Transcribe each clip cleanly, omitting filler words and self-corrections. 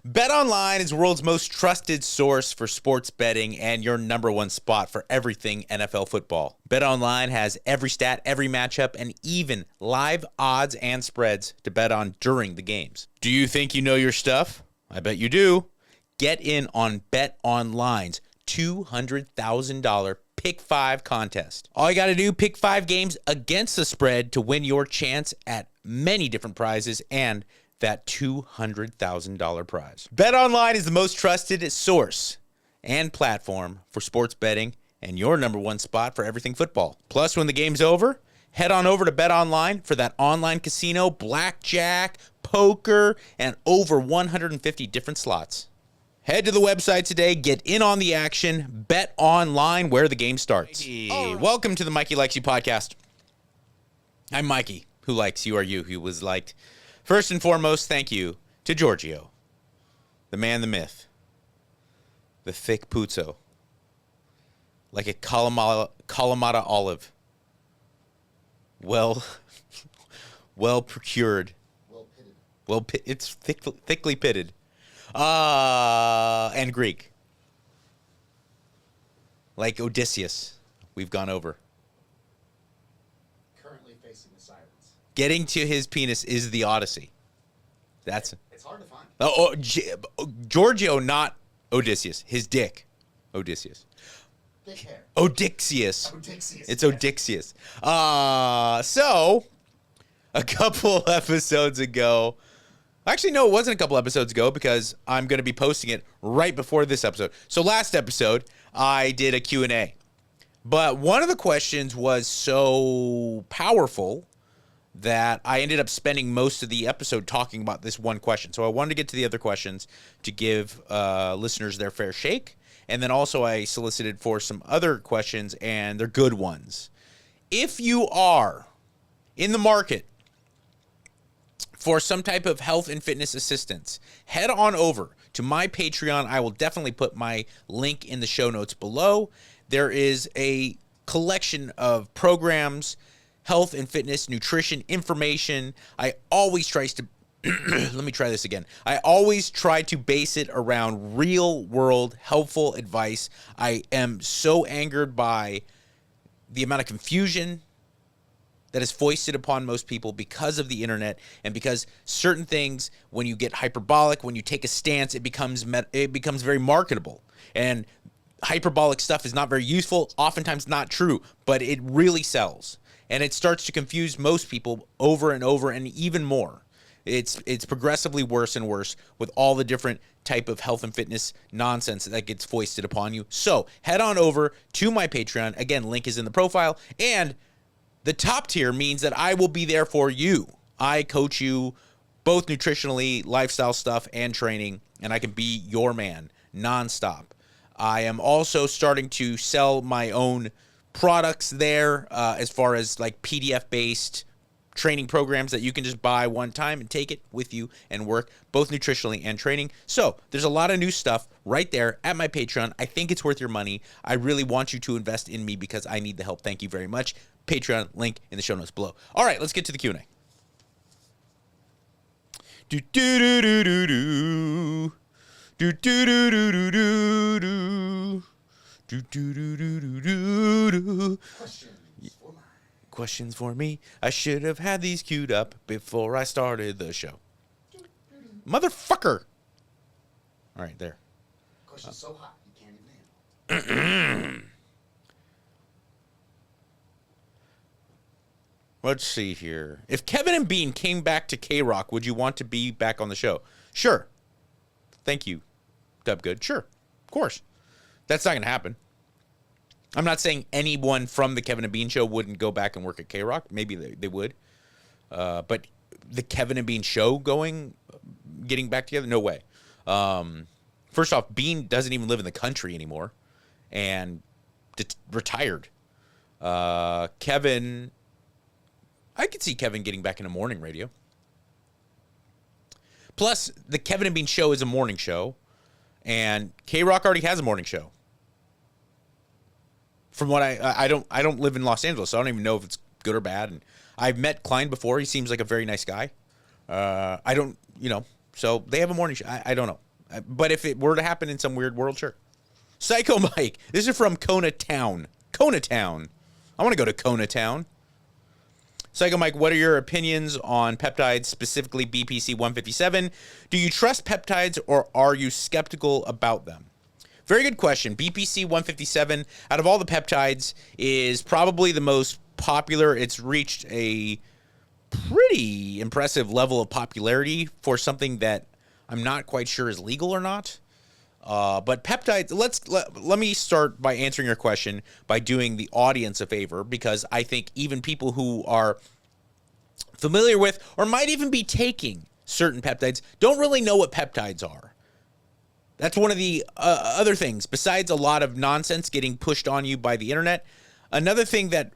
BetOnline is the world's most trusted source for sports betting and your number one spot for everything NFL football. BetOnline has every stat, every matchup, and even live odds and spreads to bet on during the games. Do you think you know your stuff? I bet you do. Get in on BetOnline's $200,000 Pick 5 contest. All you got to do, pick 5 games against the spread to win your chance at many different prizes and that $200,000 prize. BetOnline is the most trusted source and platform for sports betting and your number one spot for everything football. Plus, when the game's over, head on over to BetOnline for that online casino, blackjack, poker, and over 150 different slots. Head to the website today, get in on the action, bet online where the game starts. Hey, welcome to the Mikey Likes You podcast. I'm Mikey, who likes you, or you who was liked. First and foremost, thank you to Giorgio, the man, the myth, the thick puzzo, like a Kalamata olive, well procured, it's thickly pitted, and Greek, like Odysseus. We've gone over. Getting to his penis is the Odyssey. It's hard to find. Giorgio, not Odysseus. His dick. Odysseus. Dick hair. Odysseus. Odysseus. It's Odysseus. So, a couple episodes ago. Actually, no, it wasn't a couple episodes ago because I'm going to be posting it right before this episode. So last episode, I did a Q&A. But one of the questions was so powerful that I ended up spending most of the episode talking about this one question. So I wanted to get to the other questions to give listeners their fair shake. And then also I solicited for some other questions, and they're good ones. If you are in the market for some type of health and fitness assistance, head on over to my Patreon. I will definitely put my link in the show notes below. There is a collection of programs, health and fitness, nutrition, information. I always try to, let me try this again. I always try to base it around real world helpful advice. I am so angered by the amount of confusion that is foisted upon most people because of the internet, and because certain things, when you get hyperbolic, when you take a stance, it becomes very marketable. And hyperbolic stuff is not very useful, oftentimes not true, but it really sells. And it starts to confuse most people over and over and even more. It's progressively worse and worse with all the different type of health and fitness nonsense that gets foisted upon you. So head on over to my Patreon. Again, link is in the profile. And the top tier means that I will be there for you. I coach you both nutritionally, lifestyle stuff, and training, and I can be your man nonstop. I am also starting to sell my own products there as far as like PDF-based training programs that you can just buy one time and take it with you and work both nutritionally and training. So there's a lot of new stuff right there at my Patreon. I think it's worth your money. I really want you to invest in me because I need the help. Thank you very much. Patreon link in the show notes below. All right, let's get to the Q&A. Do do do do do do. Do do do do do do do. Do do do do do do. Questions for me. I should have had these queued up before I started the show. Motherfucker. All right, there. Question's so hot you can't even handle. Let's see here. If Kevin and Bean came back to K-Rock, would you want to be back on the show? Sure. Thank you, Dubgood. Sure. Of course. That's not going to happen. I'm not saying anyone from the Kevin and Bean show wouldn't go back and work at K-Rock. Maybe they would. But the Kevin and Bean show getting back together? No way. First off, Bean doesn't even live in the country anymore and retired. Kevin, I could see Kevin getting back into morning radio. Plus, the Kevin and Bean show is a morning show, and K-Rock already has a morning show. From what I don't live in Los Angeles, so I don't even know if it's good or bad. And I've met Klein before. He seems like a very nice guy. So they have a morning show. I don't know. But if it were to happen in some weird world, sure. Psycho Mike, this is from Kona Town. Kona Town. I want to go to Kona Town. Psycho Mike, what are your opinions on peptides, specifically BPC 157? Do you trust peptides or are you skeptical about them? Very good question. BPC 157, out of all the peptides, is probably the most popular. It's reached a pretty impressive level of popularity for something that I'm not quite sure is legal or not. But peptides, let me start by answering your question by doing the audience a favor, because I think even people who are familiar with or might even be taking certain peptides don't really know what peptides are. That's one of the other things, besides a lot of nonsense getting pushed on you by the internet. Another thing that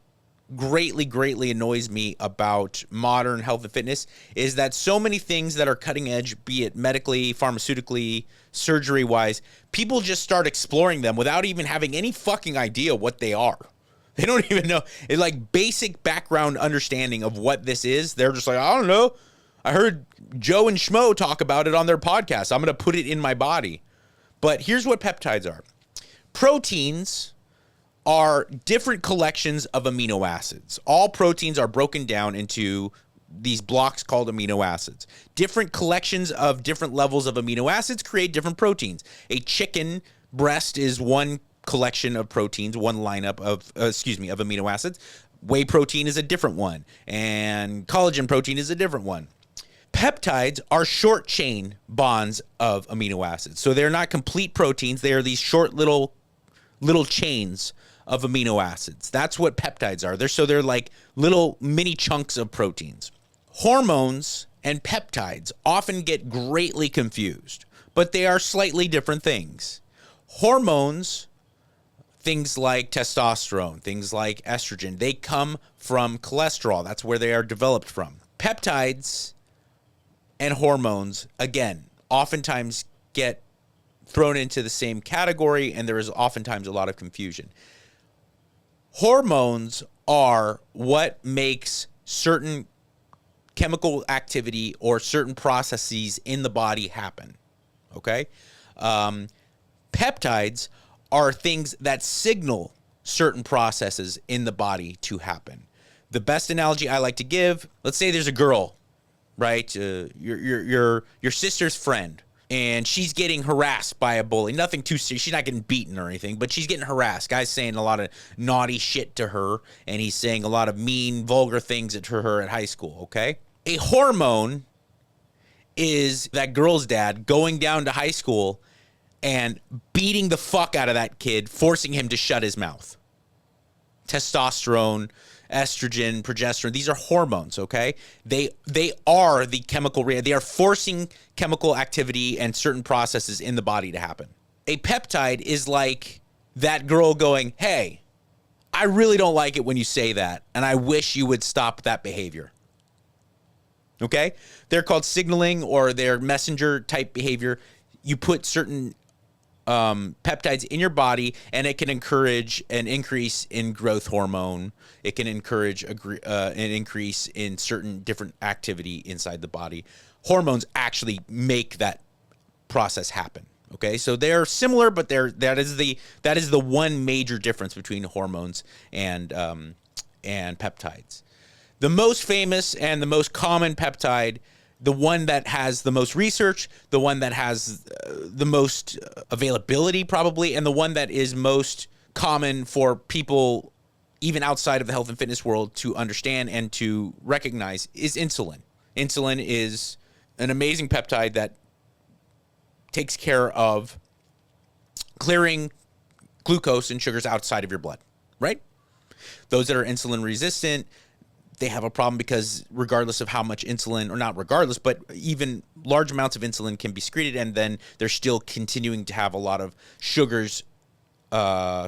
greatly annoys me about modern health and fitness is that so many things that are cutting edge, be it medically, pharmaceutically, surgery wise, people just start exploring them without even having any fucking idea what they are. They don't even know. It's like basic background understanding of what this is. They're just like, I don't know. I heard Joe and Schmo talk about it on their podcast. I'm going to put it in my body. But here's what peptides are. Proteins are different collections of amino acids. All proteins are broken down into these blocks called amino acids. Different collections of different levels of amino acids create different proteins. A chicken breast is one collection of proteins, one lineup of amino acids. Whey protein is a different one, and collagen protein is a different one. Peptides are short chain bonds of amino acids. So they're not complete proteins. They are these short little chains of amino acids. That's what peptides are. They're like little mini chunks of proteins. Hormones and peptides often get greatly confused, but they are slightly different things. Hormones, things like testosterone, things like estrogen, they come from cholesterol. That's where they are developed from. Peptides and hormones, again, oftentimes get thrown into the same category, and there is oftentimes a lot of confusion. Hormones are what makes certain chemical activity or certain processes in the body happen, okay? Peptides are things that signal certain processes in the body to happen. The best analogy I like to give, let's say there's a girl, right? Your sister's friend, and she's getting harassed by a bully. Nothing too serious. She's not getting beaten or anything, but she's getting harassed. Guy's saying a lot of naughty shit to her, and he's saying a lot of mean, vulgar things to her at high school, okay? A hormone is that girl's dad going down to high school and beating the fuck out of that kid, forcing him to shut his mouth. Testosterone, estrogen, progesterone, these are hormones, okay? They are the chemical they are forcing chemical activity and certain processes in the body to happen. A peptide is like that girl going, hey, I really don't like it when you say that, and I wish you would stop that behavior. Okay? They're called signaling, or they're messenger type behavior. You put certain peptides in your body, and it can encourage an increase in growth hormone. It can encourage an increase in certain different activity inside the body. Hormones actually make that process happen. Okay, so they're similar, but that is the one major difference between hormones and peptides. The most famous and the most common peptide, the one that has the most research, the one that has the most availability probably, and the one that is most common for people even outside of the health and fitness world to understand and to recognize is insulin. Insulin is an amazing peptide that takes care of clearing glucose and sugars outside of your blood, right? Those that are insulin resistant, they have a problem because regardless of how much insulin, or not regardless, but even large amounts of insulin can be secreted, and then they're still continuing to have a lot of sugars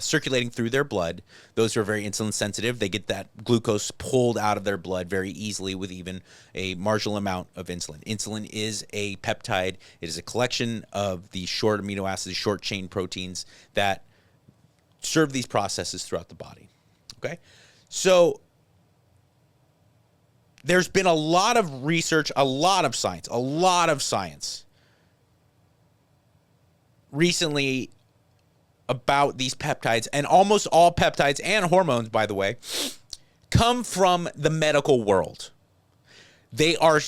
circulating through their blood. Those who are very insulin sensitive, they get that glucose pulled out of their blood very easily with even a marginal amount of insulin. Insulin is a peptide. It is a collection of the short amino acids, short chain proteins that serve these processes throughout the body. Okay? So there's been a lot of research, a lot of science recently about these peptides, and almost all peptides and hormones, by the way, come from the medical world. They are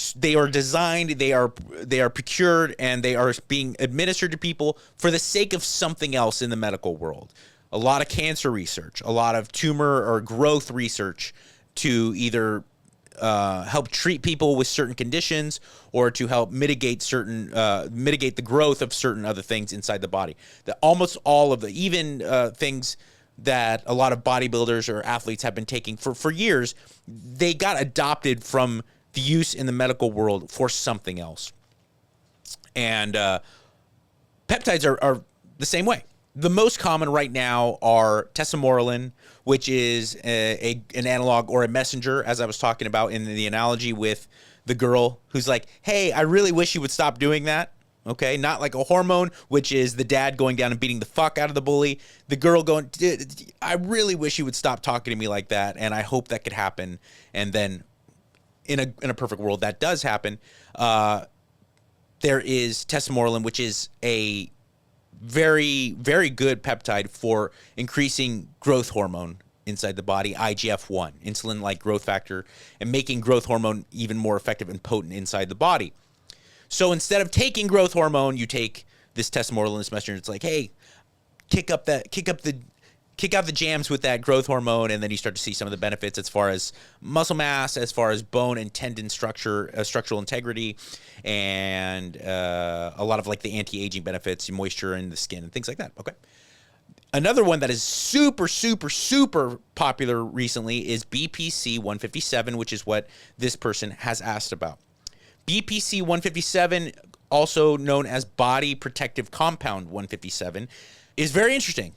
designed, they are procured, and they are being administered to people for the sake of something else in the medical world. A lot of cancer research, a lot of tumor or growth research to either help treat people with certain conditions or to help mitigate the growth of certain other things inside the body. Almost all of the even things that a lot of bodybuilders or athletes have been taking for years, they got adopted from the use in the medical world for something else. And peptides are the same way. The most common right now are tesamorelin, which is an analog or a messenger, as I was talking about in the analogy with the girl who's like, hey, I really wish you would stop doing that. Okay, not like a hormone, which is the dad going down and beating the fuck out of the bully. The girl going, I really wish you would stop talking to me like that, and I hope that could happen. And then in a perfect world, that does happen. There is tesamorelin, which is a very, very good peptide for increasing growth hormone inside the body, IGF-1, insulin-like growth factor, and making growth hormone even more effective and potent inside the body. So instead of taking growth hormone, you take this tesamorelin, this messenger. It's like, hey, kick out the jams with that growth hormone, and then you start to see some of the benefits as far as muscle mass, as far as bone and tendon structure, structural integrity, and a lot of like the anti-aging benefits, moisture in the skin, and things like that. Okay. Another one that is super, super, super popular recently is BPC 157, which is what this person has asked about. BPC 157, also known as body protective compound 157, is very interesting.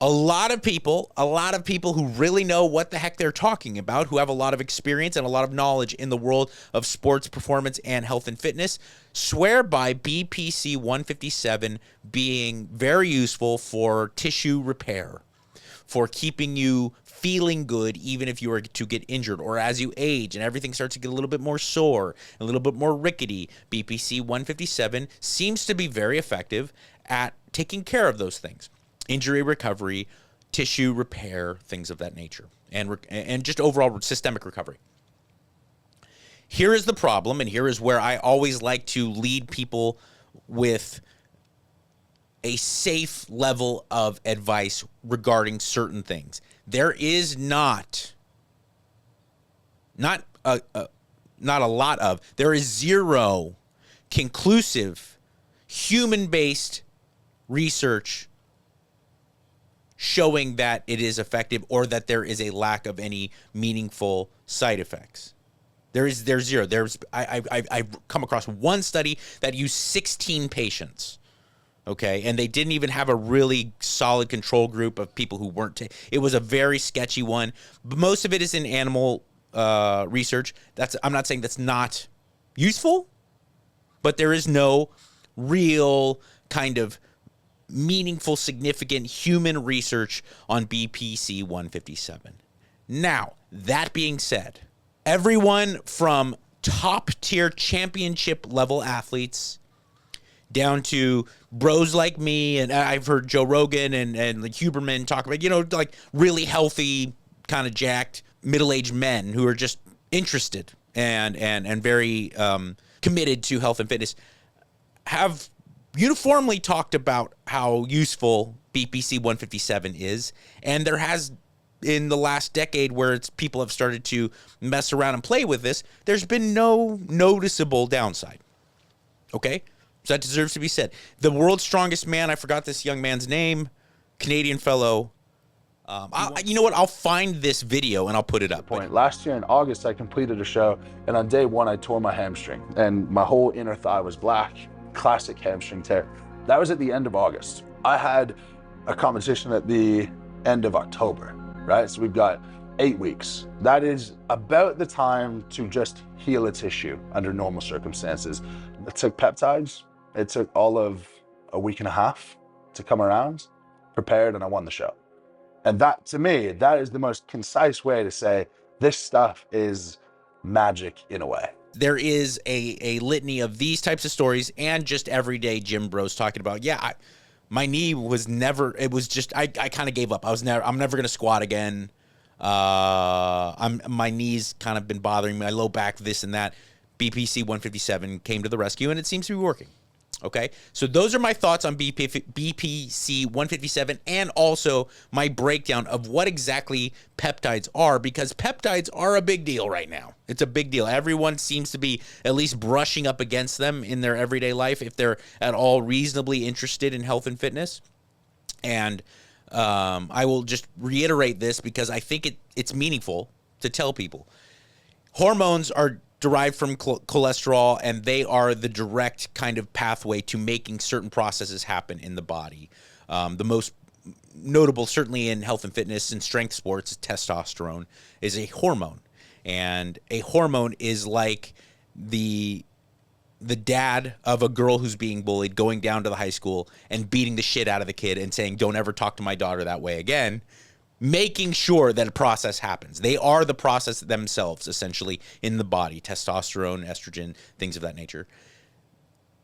A lot of people who really know what the heck they're talking about, who have a lot of experience and a lot of knowledge in the world of sports performance and health and fitness, swear by BPC 157 being very useful for tissue repair, for keeping you feeling good even if you were to get injured or as you age and everything starts to get a little bit more sore, a little bit more rickety. BPC 157 seems to be very effective at taking care of those things. Injury recovery, tissue repair, things of that nature, and just overall systemic recovery. Here is the problem, and here is where I always like to lead people with a safe level of advice regarding certain things. There is not a lot of, there is zero conclusive human-based research showing that it is effective or that there is a lack of any meaningful side effects. There's zero. I've come across one study that used 16 patients. Okay, and they didn't even have a really solid control group of people who weren't. It was a very sketchy one. But most of it is in animal research. I'm not saying that's not useful, but there is no real kind of meaningful, significant human research on BPC 157. Now, that being said, everyone from top tier championship level athletes down to bros like me, and I've heard Joe Rogan and like Huberman talk about, like really healthy, kind of jacked, middle-aged men who are just interested and very committed to health and fitness, have uniformly talked about how useful BPC 157 is. And there has, in the last decade where people have started to mess around and play with this, there's been no noticeable downside. Okay? So that deserves to be said. The world's strongest man, I forgot this young man's name, Canadian fellow. You know what? I'll find this video and I'll put it up. Last year in August, I completed a show, and on day one, I tore my hamstring, and my whole inner thigh was black. Classic hamstring tear. That was at the end of August. I had a competition at the end of October, right? So we've got 8 weeks. That is about the time to just heal a tissue under normal circumstances. It took peptides. It took all of a week and a half to come around, prepared, and I won the show. And that, to me, that is the most concise way to say this stuff is magic in a way. there is a litany of these types of stories and just everyday gym bros talking about, my knee was never, it was just, I kind of gave up. I'm never going to squat again. My knees kind of been bothering me. My low back, this and that. BPC 157 came to the rescue, and it seems to be working. Okay, so those are my thoughts on BPC 157 and also my breakdown of what exactly peptides are, because peptides are a big deal right now. It's a big deal. Everyone seems to be at least brushing up against them in their everyday life if they're at all reasonably interested in health and fitness. And I will just reiterate this because I think it's meaningful to tell people. Hormones are derived from cholesterol, and they are the direct kind of pathway to making certain processes happen in the body. The most notable, certainly in health and fitness and strength sports, is testosterone is a hormone. And a hormone is like the dad of a girl who's being bullied going down to the high school and beating the shit out of the kid and saying, don't ever talk to my daughter that way again, making sure that a process happens. They are the process themselves, essentially, in the body. Testosterone, estrogen, things of that nature.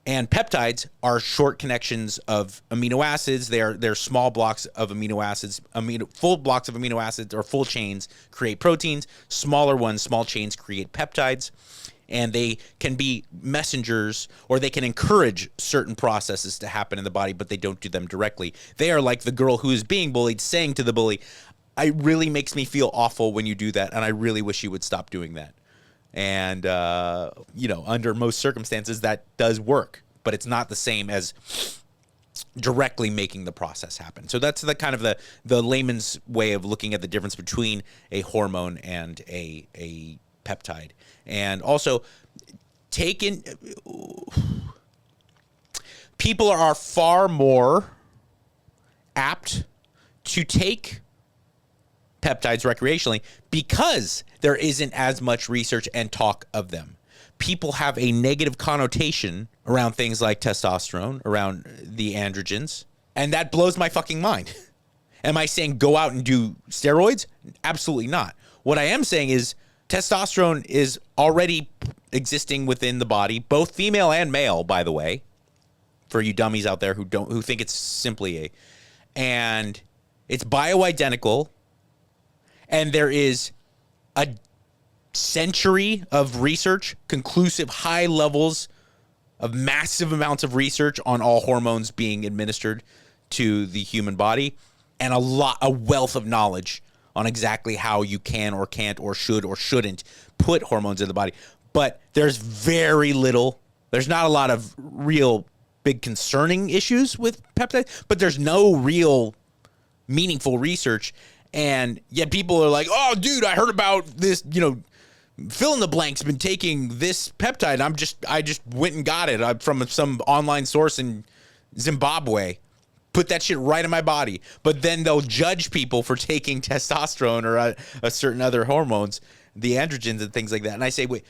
And peptides are short connections of amino acids. They're small blocks of amino acids. Full blocks of amino acids or full chains create proteins. Smaller ones, small chains, create peptides. And they can be messengers, or they can encourage certain processes to happen in the body, but they don't do them directly. They are like the girl who is being bullied saying to the bully, it really makes me feel awful when you do that, and I really wish you would stop doing that. And, under most circumstances, that does work, but it's not the same as directly making the process happen. So that's the kind of the layman's way of looking at the difference between a hormone and a peptide. And also, people are far more apt to take peptides recreationally because there isn't as much research and talk of them. People have a negative connotation around things like testosterone, around the androgens, and that blows my fucking mind. Am I saying go out and do steroids? Absolutely not. What I am saying is testosterone is already existing within the body, both female and male, by the way, for you dummies out there who think it's simply and it's bioidentical, and there is a century of research, conclusive high levels of massive amounts of research on all hormones being administered to the human body, and a wealth of knowledge on exactly how you can or can't or should or shouldn't put hormones in the body. But there's very little, there's not a lot of real big concerning issues with peptides, but there's no real meaningful research. And yet people are like, oh, dude, I heard about this, fill in the blank's been taking this peptide. I just went and got it from some online source in Zimbabwe. Put that shit right in my body. But then they'll judge people for taking testosterone or a certain other hormones, the androgens and things like that. And I say, wait,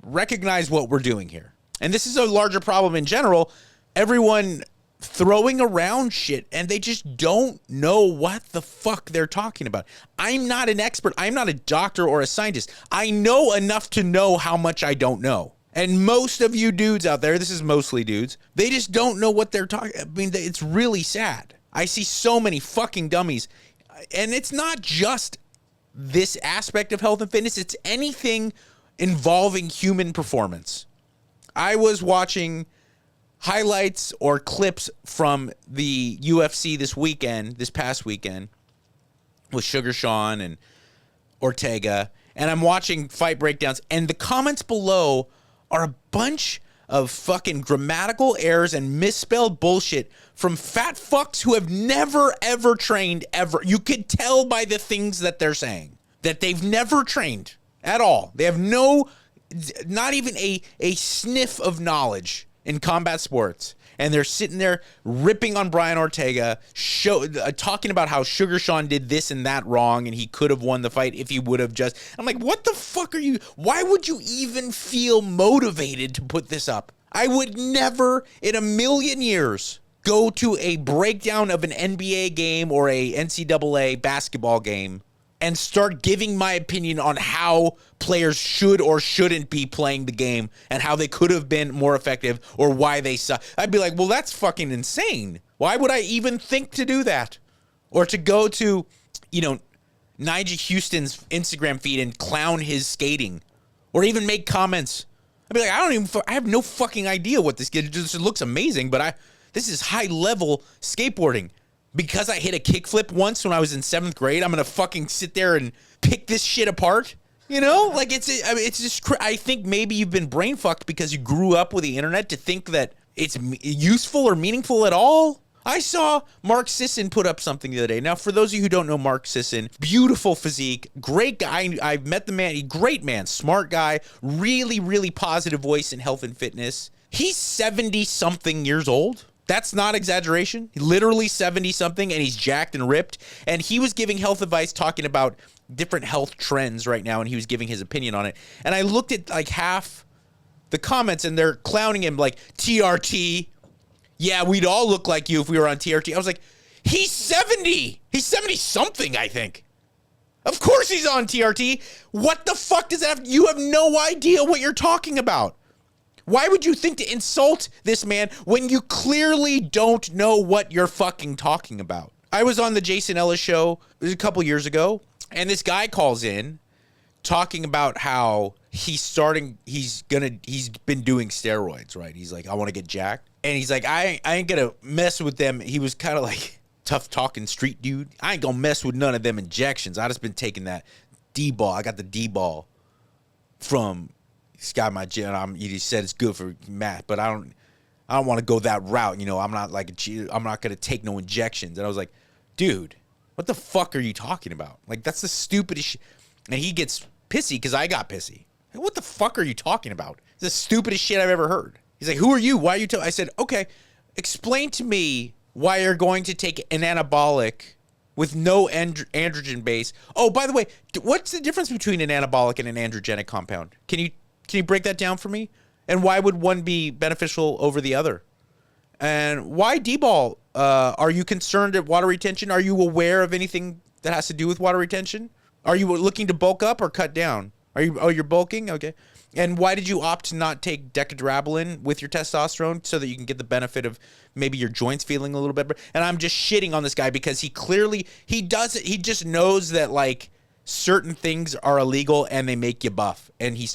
recognize what we're doing here. And this is a larger problem in general. Everyone throwing around shit and they just don't know what the fuck they're talking about. I'm not an expert. I'm not a doctor or a scientist. I know enough to know how much I don't know. And most of you dudes out there, this is mostly dudes, they just don't know what they're talking. I mean, it's really sad. I see so many fucking dummies. And it's not just this aspect of health and fitness. It's anything involving human performance. I was watching highlights or clips from the UFC this past weekend, with Sugar Sean and Ortega. And I'm watching fight breakdowns. And the comments below are a bunch of fucking grammatical errors and misspelled bullshit from fat fucks who have never, ever trained, ever. You could tell by the things that they're saying that they've never trained at all. They have not even a sniff of knowledge in combat sports. And they're sitting there ripping on Brian Ortega, talking about how Sugar Sean did this and that wrong, and he could have won the fight if he would have just... I'm like, what the fuck are you... Why would you even feel motivated to put this up? I would never in a million years go to a breakdown of an NBA game or a NCAA basketball game and start giving my opinion on how players should or shouldn't be playing the game and how they could have been more effective or why they suck. I'd be like, well, that's fucking insane. Why would I even think to do that? Or to go to, Nigel Houston's Instagram feed and clown his skating or even make comments. I'd be like, I have no fucking idea what this kid just looks amazing, but this is high level skateboarding. Because I hit a kickflip once when I was in 7th grade, I'm going to fucking sit there and pick this shit apart? Like it's just, I think maybe you've been brain fucked because you grew up with the internet to think that it's useful or meaningful at all. I saw Mark Sisson put up something the other day. Now, for those of you who don't know Mark Sisson, beautiful physique, great guy. I've met the man, great man, smart guy, really, really positive voice in health and fitness. He's 70-something years old. That's not exaggeration. Literally 70-something, and he's jacked and ripped. And he was giving health advice talking about different health trends right now, and he was giving his opinion on it. And I looked at like half the comments, and they're clowning him like, TRT. Yeah, we'd all look like you if we were on TRT. I was like, he's 70. He's 70-something, I think. Of course he's on TRT. What the fuck does that have? You have no idea what you're talking about. Why would you think to insult this man when you clearly don't know what you're fucking talking about? I was on the Jason Ellis show a couple years ago, and this guy calls in talking about how he's been doing steroids, right? He's like, I want to get jacked. And he's like, I ain't gonna mess with them. He was kind of like tough talking street dude. I ain't gonna mess with none of them injections. I just been taking that D-ball. I got the D-ball from this guy, my gym. He said it's good for math, but I don't want to go that route. I'm not like I'm not gonna take no injections. And I was like, dude, what the fuck are you talking about? Like, that's the stupidest shit. And he gets pissy because I got pissy. What the fuck are you talking about? It's the stupidest shit I've ever heard. He's like, who are you? Why are you I said, okay, explain to me why you're going to take an anabolic with no androgen base. Oh, by the way, what's the difference between an anabolic and an androgenic compound? Can you break that down for me? And why would one be beneficial over the other? And why D-ball? Are you concerned at water retention? Are you aware of anything that has to do with water retention? Are you looking to bulk up or cut down? You're bulking? Okay. And why did you opt to not take decadrabalin with your testosterone so that you can get the benefit of maybe your joints feeling a little bit better? And I'm just shitting on this guy because he does it. He just knows that like certain things are illegal and they make you buff. And he's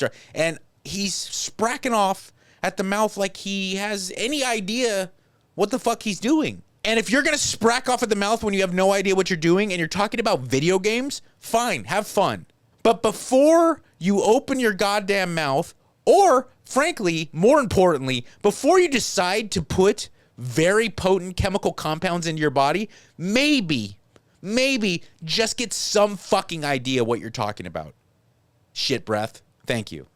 spracking off at the mouth like he has any idea what the fuck he's doing. And if you're going to sprack off at the mouth when you have no idea what you're doing and you're talking about video games, fine, have fun. But before you open your goddamn mouth, or frankly, more importantly, before you decide to put very potent chemical compounds into your body, maybe just get some fucking idea what you're talking about. Shit breath. Thank you.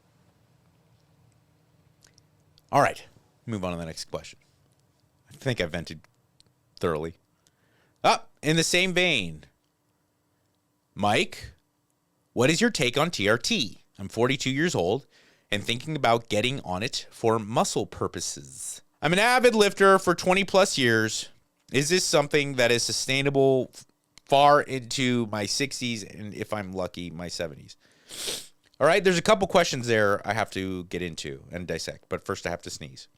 All right, move on to the next question. I think I vented thoroughly. In the same vein, Mike, what is your take on TRT? I'm 42 years old and thinking about getting on it for muscle purposes. I'm an avid lifter for 20 plus years. Is this something that is sustainable far into my 60s and, if I'm lucky, my 70s? All right, there's a couple questions there I have to get into and dissect, but first I have to sneeze.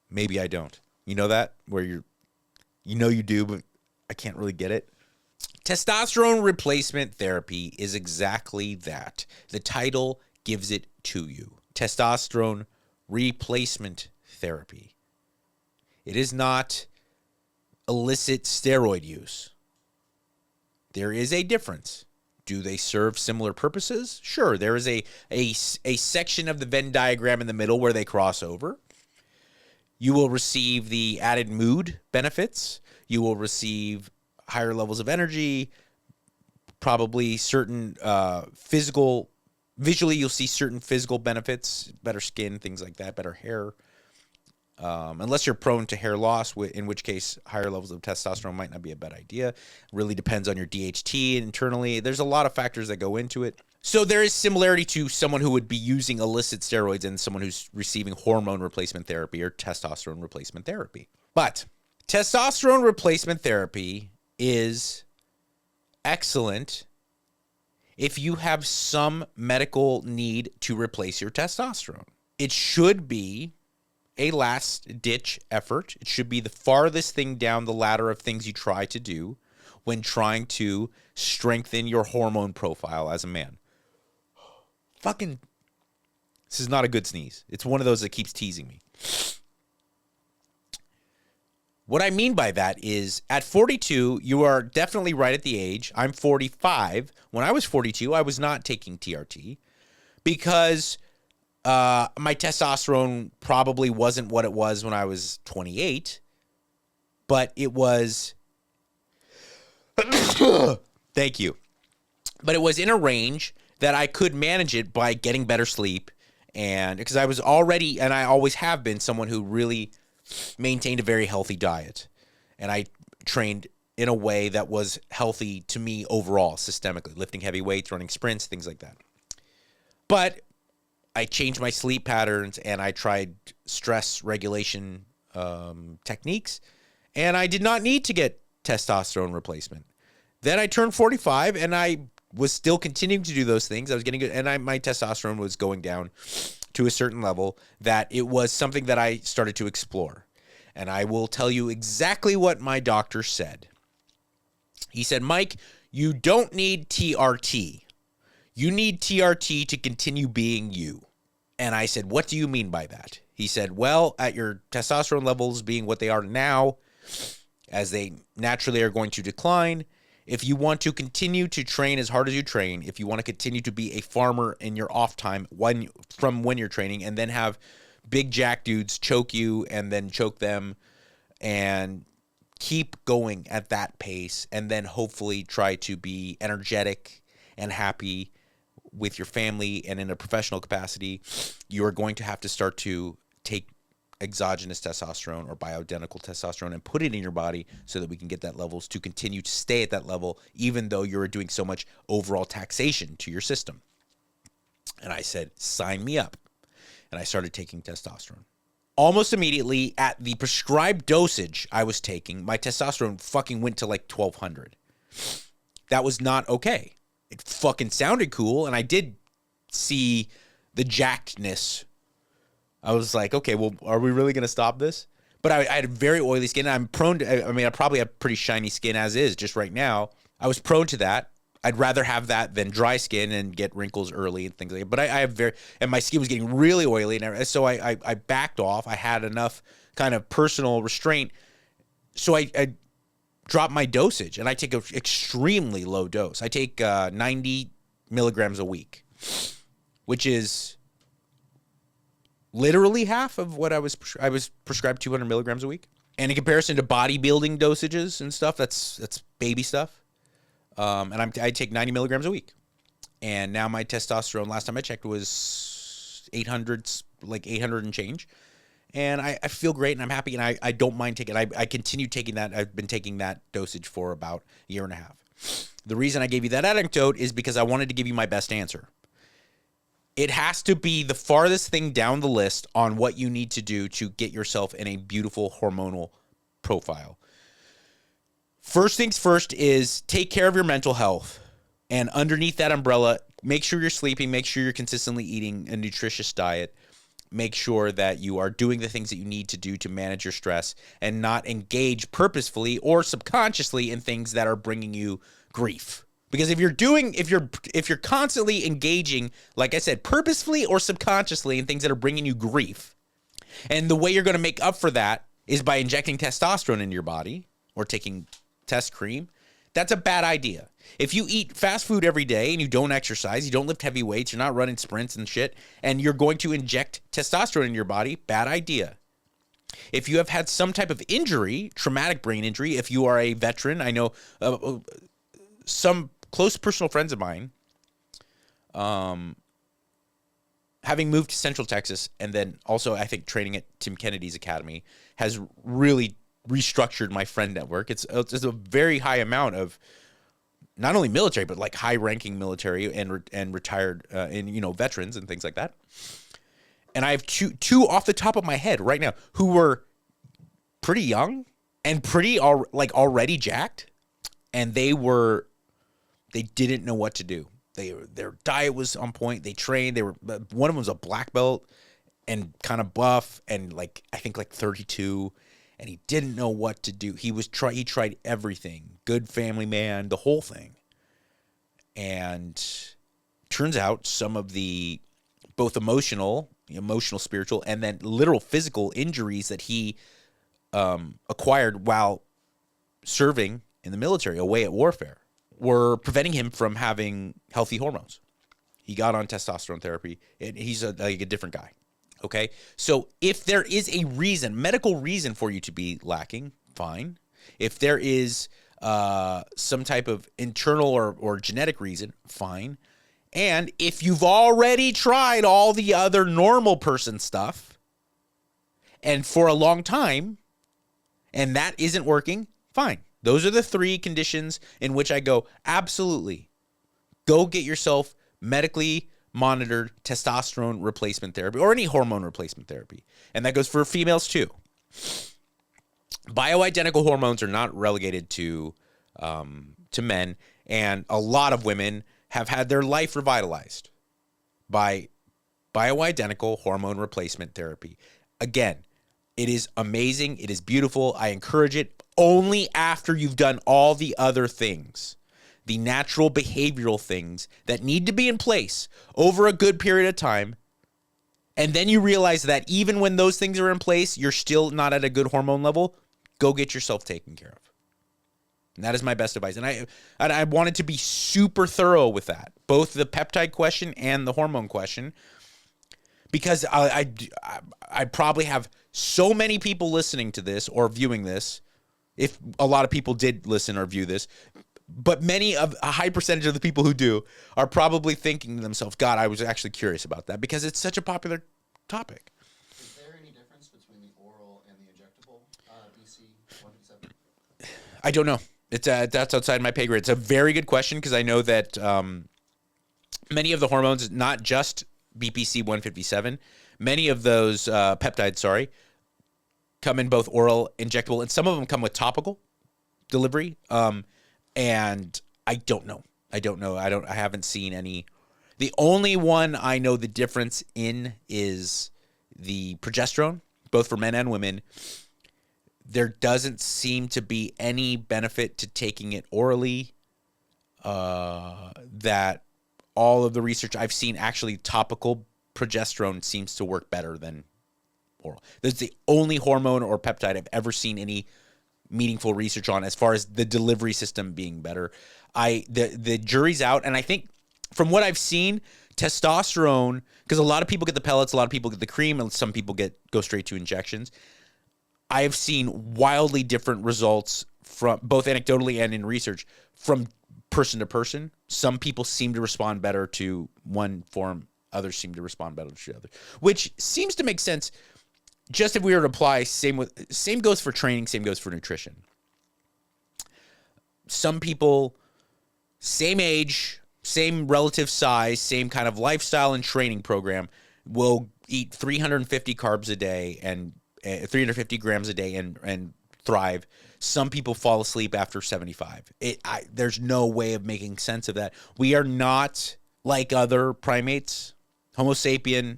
Maybe I don't. You know that? Where you do, but I can't really get it. Testosterone replacement therapy is exactly that. The title gives it to you. Testosterone replacement therapy. It is not illicit steroid use. There is a difference. Do they serve similar purposes? Sure, there is a section of the Venn diagram in the middle where they cross over. You will receive the added mood benefits. You will receive higher levels of energy, probably certain visually you'll see certain physical benefits, better skin, things like that, better hair. Unless you're prone to hair loss, in which case higher levels of testosterone might not be a bad idea. Really depends on your DHT internally. There's a lot of factors that go into it. So there is similarity to someone who would be using illicit steroids and someone who's receiving hormone replacement therapy or testosterone replacement therapy. But testosterone replacement therapy is excellent if you have some medical need to replace your testosterone. It should be a last-ditch effort. It should be the farthest thing down the ladder of things you try to do when trying to strengthen your hormone profile as a man. Fucking, this is not a good sneeze. It's one of those that keeps teasing me. What I mean by that is at 42, you are definitely right at the age. I'm 45. When I was 42, I was not taking TRT because my testosterone probably wasn't what it was when I was 28, but it was, thank you, but it was in a range that I could manage it by getting better sleep. And because I was already, and I always have been, someone who really maintained a very healthy diet. And I trained in a way that was healthy to me overall, systemically, lifting heavy weights, running sprints, things like that. But I changed my sleep patterns and I tried stress regulation techniques, and I did not need to get testosterone replacement. Then I turned 45 and I was still continuing to do those things. I was getting good, and my testosterone was going down to a certain level that it was something that I started to explore. And I will tell you exactly what my doctor said. He said, Mike, you don't need TRT. You need TRT to continue being you. And I said, what do you mean by that? He said, well, at your testosterone levels being what they are now, as they naturally are going to decline, if you want to continue to train as hard as you train, if you want to continue to be a farmer in your off time from when you're training, and then have big jack dudes choke you and then choke them, and keep going at that pace, and then hopefully try to be energetic and happy with your family and in a professional capacity, you are going to have to start to take exogenous testosterone or bioidentical testosterone and put it in your body so that we can get that levels to continue to stay at that level, even though you're doing so much overall taxation to your system. And I said, sign me up. And I started taking testosterone. Almost immediately at the prescribed dosage I was taking, my testosterone fucking went to like 1200. That was not okay. It fucking sounded cool, and I did see the jackedness. I was like, okay, well, are we really going to stop this? But I had very oily skin. I'm prone to, I probably have pretty shiny skin as is just right now. I was prone to that. I'd rather have that than dry skin and get wrinkles early and things like that. But I have and my skin was getting really oily. And so I backed off. I had enough kind of personal restraint. So I dropped my dosage, and I take an extremely low dose. I take 90 milligrams a week, which is literally half of what I was prescribed 200 milligrams a week. And in comparison to bodybuilding dosages and stuff, that's baby stuff. And I take 90 milligrams a week. And now my testosterone, last time I checked, was 800, like 800 and change. And I feel great, and I'm happy, and I don't mind taking it. I continue taking that. I've been taking that dosage for about a year and a half. The reason I gave you that anecdote is because I wanted to give you my best answer. It has to be the farthest thing down the list on what you need to do to get yourself in a beautiful hormonal profile. First things first is take care of your mental health. And underneath that umbrella, make sure you're sleeping, make sure you're consistently eating a nutritious diet. Make sure that you are doing the things that you need to do to manage your stress and not engage purposefully or subconsciously in things that are bringing you grief. Because if you're constantly engaging, like I said, purposefully or subconsciously in things that are bringing you grief, and the way you're going to make up for that is by injecting testosterone into your body or taking test cream, that's a bad idea. If you eat fast food every day and you don't exercise, you don't lift heavy weights, you're not running sprints and shit, and you're going to inject testosterone in your body, bad idea. If you have had some type of injury, traumatic brain injury, if you are a veteran, I know some close personal friends of mine, having moved to Central Texas and then also I think training at Tim Kennedy's Academy has really restructured my friend network. It's a very high amount of not only military, but like high-ranking military and retired, veterans and things like that. And I have two off the top of my head right now who were pretty young and pretty already jacked, and they didn't know what to do. Their diet was on point. They trained. They were one of them was a black belt and kind of buff and I think 32, and he didn't know what to do. He tried everything. Good family man, the whole thing. And turns out some of the both emotional, spiritual, and then literal physical injuries that he acquired while serving in the military, away at warfare, were preventing him from having healthy hormones. He got on testosterone therapy, and he's a different guy. Okay, so if there is a medical reason for you to be lacking, fine. If there is some type of internal or genetic reason, fine. And if you've already tried all the other normal person stuff, and for a long time, and that isn't working, fine. Those are the 3 conditions in which I go, absolutely, go get yourself medically monitored testosterone replacement therapy or any hormone replacement therapy. And that goes for females too. Bioidentical hormones are not relegated to men, and a lot of women have had their life revitalized by bioidentical hormone replacement therapy. Again, it is amazing. It is beautiful. I encourage it only after you've done all the other things, the natural behavioral things that need to be in place over a good period of time. And then you realize that even when those things are in place, you're still not at a good hormone level. Go get yourself taken care of. And that is my best advice. And I wanted to be super thorough with that, both the peptide question and the hormone question, because I probably have so many people listening to this or viewing this, if a lot of people did listen or view this, but a high percentage of the people who do are probably thinking to themselves, God, I was actually curious about that because it's such a popular topic. Is there any difference between the oral and the injectable BC-157? I don't know. That's outside my pay grade. It's a very good question because I know that many of the hormones, not just BPC-157, many of those peptides, come in both oral, injectable, and some of them come with topical delivery. And I don't know. I haven't seen any. The only one I know the difference in is the progesterone, both for men and women. There doesn't seem to be any benefit to taking it orally. That all of the research I've seen, actually topical progesterone seems to work better than oral. That's the only hormone or peptide I've ever seen any meaningful research on as far as the delivery system being better. The jury's out, and I think from what I've seen, testosterone, because a lot of people get the pellets, a lot of people get the cream, and some people go straight to injections. I have seen wildly different results from both anecdotally and in research from person to person. Some people seem to respond better to one form, others seem to respond better to the other, which seems to make sense. Just if we were to apply, same goes for training, same goes for nutrition. Some people, same age, same relative size, same kind of lifestyle and training program, will eat 350 carbs a day and 350 grams a day and thrive. Some people fall asleep after 75. There's no way of making sense of that. We are not like other primates, Homo sapien,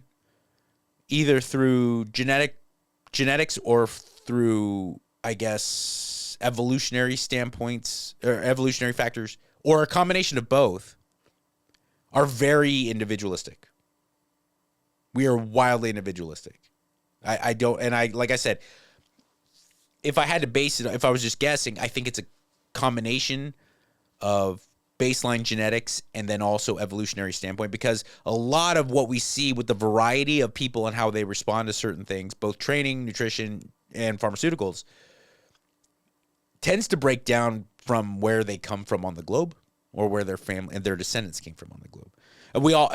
either through genetics or through, I guess, evolutionary standpoints or evolutionary factors, or a combination of both, are very individualistic. We are wildly individualistic. Like I said, if I had to base it, if I was just guessing, I think it's a combination of baseline genetics and then also evolutionary standpoint, because a lot of what we see with the variety of people and how they respond to certain things, both training, nutrition, and pharmaceuticals, tends to break down from where they come from on the globe or where their family and their descendants came from on the globe. And we all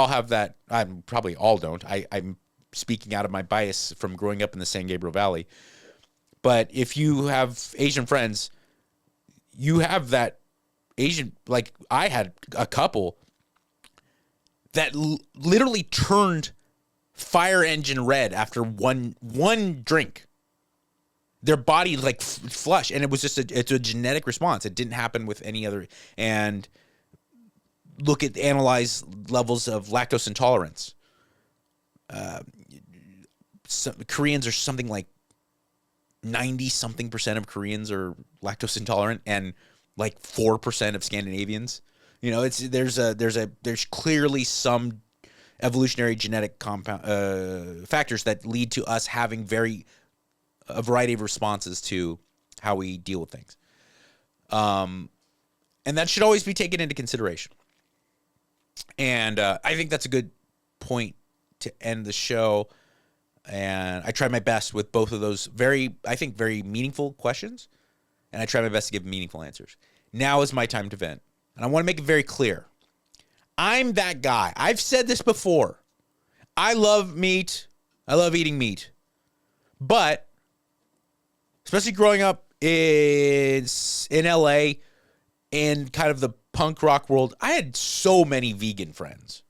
have that. I probably all don't. I'm speaking out of my bias from growing up in the San Gabriel Valley. But if you have Asian friends, you have that Asian, like I had a couple that literally turned fire engine red after one drink. Their body like flush, and it was just it's a genetic response. It didn't happen with any other. And analyze levels of lactose intolerance. Koreans are something like 90-something% of Koreans are lactose intolerant, and like 4% of Scandinavians. You know, there's clearly some evolutionary genetic factors that lead to us having a variety of responses to how we deal with things. And that should always be taken into consideration. And I think that's a good point to end the show. And I tried my best with both of those very meaningful questions. And I tried my best to give meaningful answers. Now is my time to vent. And I want to make it very clear. I'm that guy. I've said this before. I love meat. I love eating meat. But, especially growing up in LA, in kind of the punk rock world, I had so many vegan friends.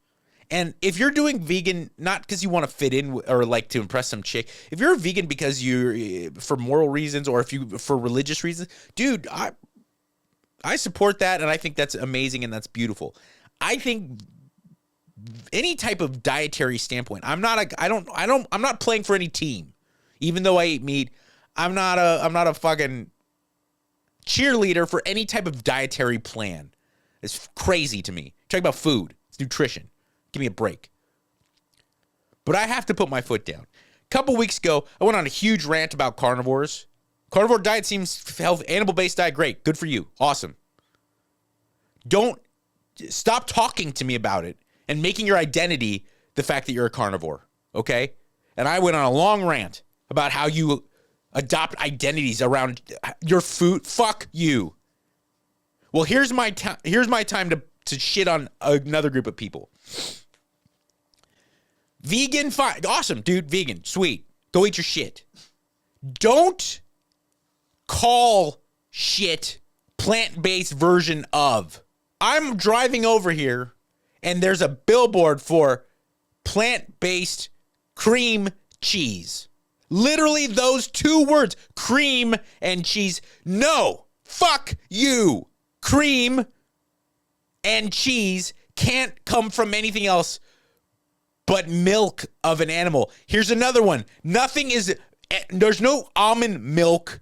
And if you're doing vegan, not because you want to fit in or like to impress some chick, if you're a vegan because you're for moral reasons or for religious reasons, dude, I support that, and I think that's amazing and that's beautiful. I think any type of dietary standpoint, I'm not playing for any team. Even though I eat meat, I'm not a fucking cheerleader for any type of dietary plan. It's crazy to me. Talk about food, it's nutrition. Give me a break. But I have to put my foot down. A couple weeks ago, I went on a huge rant about carnivores. Carnivore diet seems healthy. Animal-based diet, great. Good for you. Awesome. Don't stop talking to me about it and making your identity the fact that you're a carnivore, okay? And I went on a long rant about how you adopt identities around your food. Fuck you. Well, here's my time to shit on another group of people. Vegan, fine. Awesome, dude. Vegan, sweet. Go eat your shit. Don't call shit plant-based version of. I'm driving over here, and there's a billboard for plant-based cream cheese. Literally those two words, cream and cheese. No, fuck you. Cream and cheese can't come from anything else but milk of an animal. Here's another one. There's no almond milk.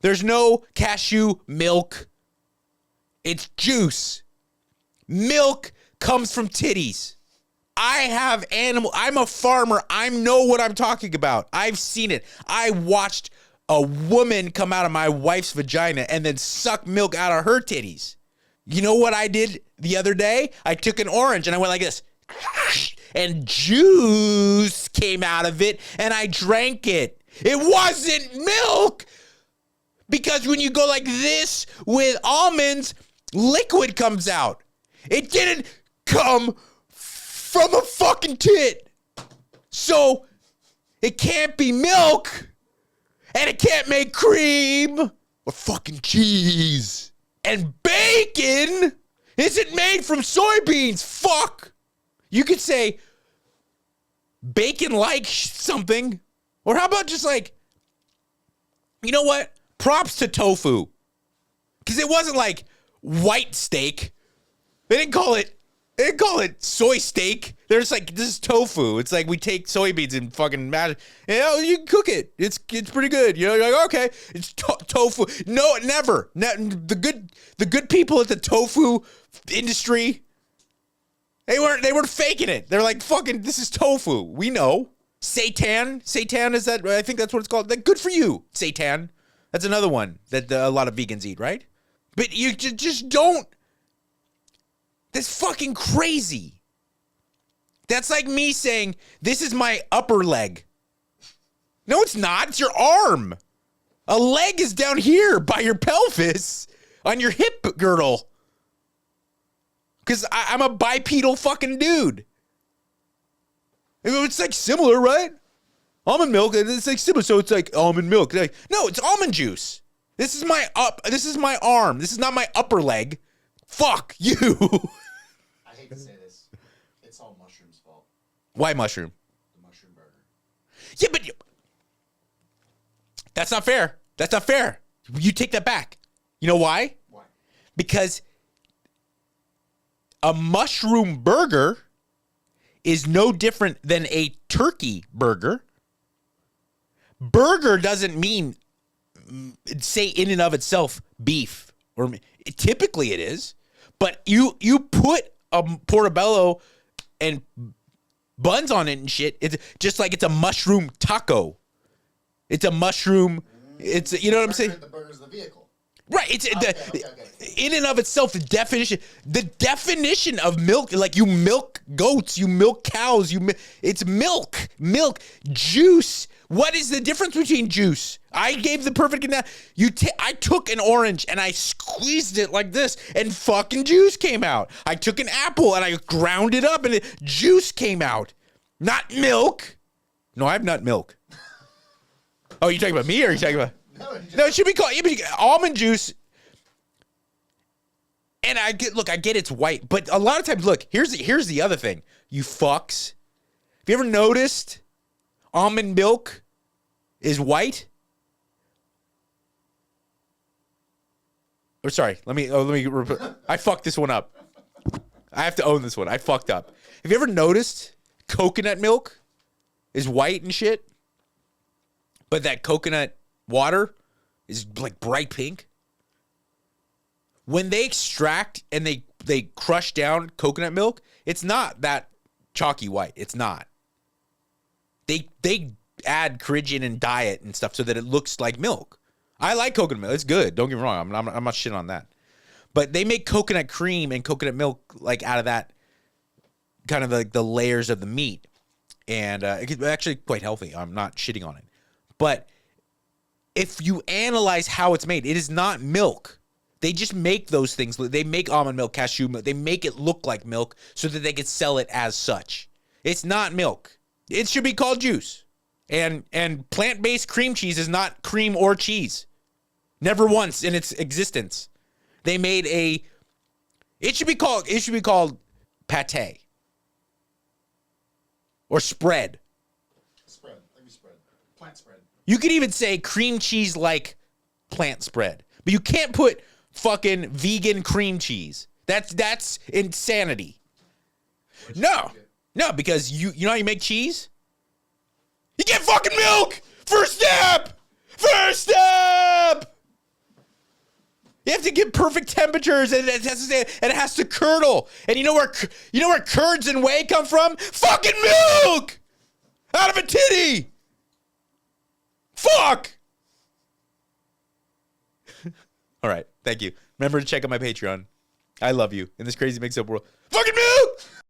There's no cashew milk. It's juice. Milk comes from titties. I'm a farmer. I know what I'm talking about. I've seen it. I watched a woman come out of my wife's vagina and then suck milk out of her titties. You know what I did the other day? I took an orange and I went like this. And juice came out of it and I drank it. It wasn't milk. Because when you go like this with almonds, liquid comes out. It didn't come from a fucking tit. So it can't be milk. And it can't make cream or fucking cheese. And bacon isn't made from soybeans. Fuck. You could say bacon like something. Or how about just like, you know what? Props to tofu. Because it wasn't like white steak. They didn't call it soy steak. They're just like, this is tofu. It's like we take soybeans and fucking mash. You can cook it. It's pretty good. You know, you're like, okay, it's tofu. No, never. The good people at the tofu industry, they weren't faking it. They're like, fucking, this is tofu. We know. Seitan is that? I think that's what it's called. Like, good for you, seitan. That's another one that a lot of vegans eat, right? But you just don't. That's fucking crazy. That's like me saying, this is my upper leg. No, it's not. It's your arm. A leg is down here by your pelvis on your hip girdle. Because I'm a bipedal fucking dude. It's like similar, right? Almond milk, it's like similar, so it's like almond milk. Like, no, it's almond juice. This is my arm. This is not my upper leg. Fuck you. I hate to say this. It's all Mushroom's fault. Why mushroom? The mushroom burger. Yeah, but that's not fair. That's not fair. You take that back. You know why? Why? Because a mushroom burger is no different than a turkey burger. Burger doesn't mean, say in and of itself, beef. Or typically it is. But you put a portobello and buns on it and shit. It's just like it's a mushroom taco. It's a mushroom. It's, you know what I'm saying? The burger's the vehicle. Right. It's Okay. in and of itself, the definition of milk, like you milk goats, you milk cows, it's milk, juice. What is the difference between juice? I gave the perfect analogy. I took an orange and I squeezed it like this and fucking juice came out. I took an apple and I ground it up and juice came out. Not milk. No, I have nut milk. Oh, you talking about me or are you talking about? No, it should be called almond juice. And I get it's white, but a lot of times, look, here's the other thing. You fucks. Have you ever noticed almond milk is white? Or sorry, let me I fucked this one up. I have to own this one. I fucked up. Have you ever noticed coconut milk is white and shit? But that coconut water is like bright pink. When they extract and they crush down coconut milk, it's not that chalky white. It's not. They add Coridgen and dye it and stuff so that it looks like milk. I like coconut milk. It's good. Don't get me wrong. I'm not shitting on that. But they make coconut cream and coconut milk like out of that kind of like the layers of the meat. And it's actually quite healthy. I'm not shitting on it. But if you analyze how it's made, it is not milk. They just make those things. They make almond milk, cashew milk. They make it look like milk so that they can sell it as such. It's not milk. It should be called juice. And plant-based cream cheese is not cream or cheese. Never once in its existence. They made it should be called pate. Or spread. Spread. Maybe spread. Plant spread. You could even say cream cheese like plant spread. But you can't put fucking vegan cream cheese. That's insanity. No, because you know how you make cheese? You get fucking milk! First step! You have to get perfect temperatures and it has to curdle. And you know where curds and whey come from? Fucking milk! Out of a titty! Fuck! All right, thank you. Remember to check out my Patreon. I love you in this crazy mix-up world. Fucking milk!